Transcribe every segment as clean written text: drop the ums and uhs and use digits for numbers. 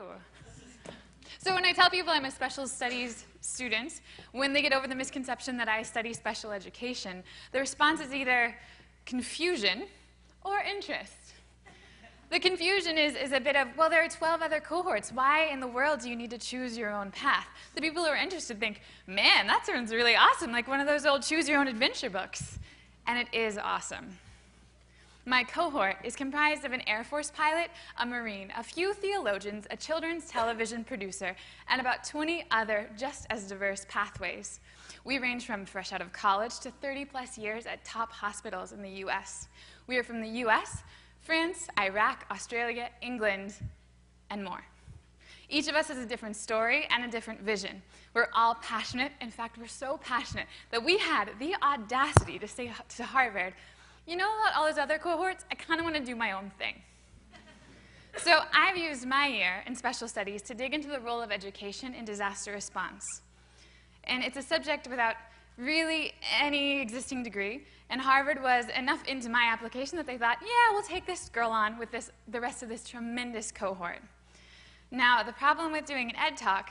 Hello. So when I tell people I'm a special studies student, when they get over the misconception that I study special education, the response is either confusion or interest. The confusion is a bit of, well, there are 12 other cohorts. Why in the world do you need to choose your own path? The people who are interested think, man, that sounds really awesome, like one of those old choose your own adventure books. And it is awesome. My cohort is comprised of an Air Force pilot, a Marine, a few theologians, a children's television producer, and about 20 other just as diverse pathways. We range from fresh out of college to 30-plus years at top hospitals in the U.S. We are from the U.S., France, Iraq, Australia, England, and more. Each of us has a different story and a different vision. We're all passionate. In fact, we're so passionate that we had the audacity to say to Harvard, you know about all those other cohorts? I kind of want to do my own thing. So I've used my year in special studies to dig into the role of education in disaster response. And it's a subject without really any existing degree, and Harvard was enough into my application that they thought, yeah, we'll take this girl on with the rest of this tremendous cohort. Now, the problem with doing an ed talk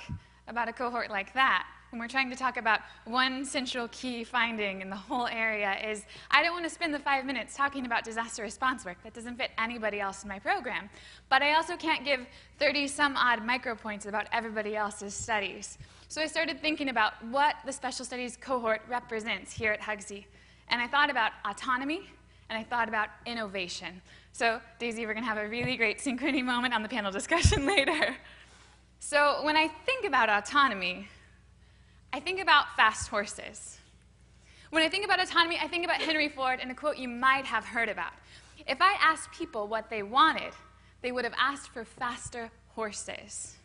about a cohort like that, when we're trying to talk about one central key finding in the whole area, is I don't want to spend the 5 minutes talking about disaster response work. That doesn't fit anybody else in my program. But I also can't give 30-some-odd micropoints about everybody else's studies. So I started thinking about what the special studies cohort represents here at HGSE. And I thought about autonomy, and I thought about innovation. So, Daisy, we're going to have a really great synchrony moment on the panel discussion later. So when I think about autonomy, I think about fast horses. When I think about autonomy, I think about Henry Ford and a quote you might have heard about. If I asked people what they wanted, they would have asked for faster horses.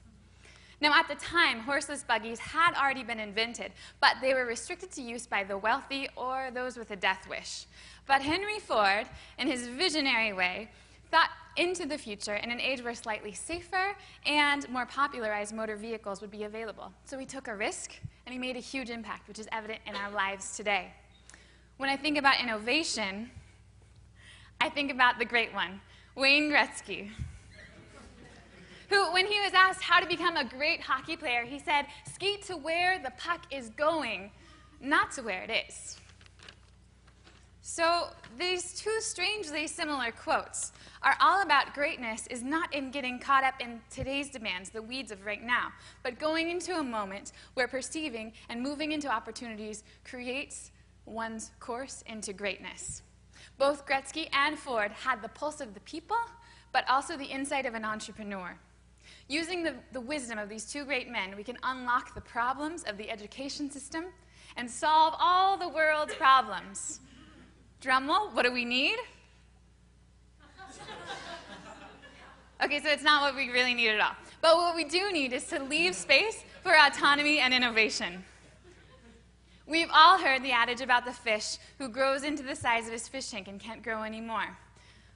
Now, at the time, horseless buggies had already been invented, but they were restricted to use by the wealthy or those with a death wish. But Henry Ford, in his visionary way, thought into the future in an age where slightly safer and more popularized motor vehicles would be available. So he took a risk, and he made a huge impact, which is evident in our lives today. When I think about innovation, I think about the great one, Wayne Gretzky, who, when he was asked how to become a great hockey player, he said, skate to where the puck is going, not to where it is. So these two strangely similar quotes are all about greatness is not in getting caught up in today's demands, the weeds of right now, but going into a moment where perceiving and moving into opportunities creates one's course into greatness. Both Gretzky and Ford had the pulse of the people, but also the insight of an entrepreneur. Using the wisdom of these two great men, we can unlock the problems of the education system and solve all the world's problems. Drumroll, what do we need? Okay, so it's not what we really need at all. But what we do need is to leave space for autonomy and innovation. We've all heard the adage about the fish who grows into the size of his fish tank and can't grow anymore.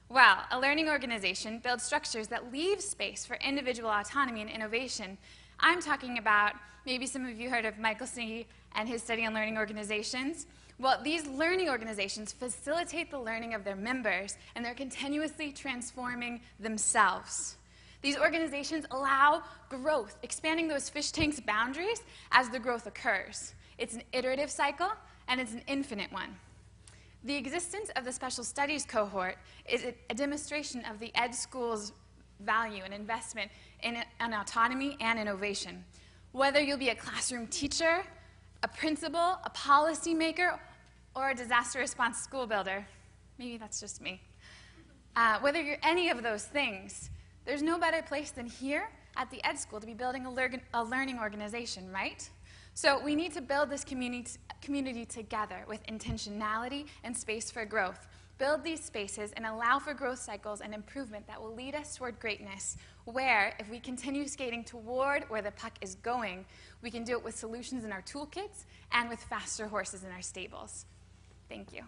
Well, a learning organization builds structures that leave space for individual autonomy and innovation. I'm talking about, maybe some of you heard of Michael C. and his study on learning organizations. Well, these learning organizations facilitate the learning of their members, and they're continuously transforming themselves. These organizations allow growth, expanding those fish tanks' boundaries as the growth occurs. It's an iterative cycle, and it's an infinite one. The existence of the special studies cohort is a demonstration of the ed school's value and investment in autonomy and innovation. Whether you'll be a classroom teacher, a principal, a policymaker, or a disaster response school builder, maybe that's just me. Whether you're any of those things, there's no better place than here at the ed school to be building a learning organization, right? So we need to build this community together with intentionality and space for growth. Build these spaces and allow for growth cycles and improvement that will lead us toward greatness, where if we continue skating toward where the puck is going, we can do it with solutions in our toolkits and with faster horses in our stables. Thank you.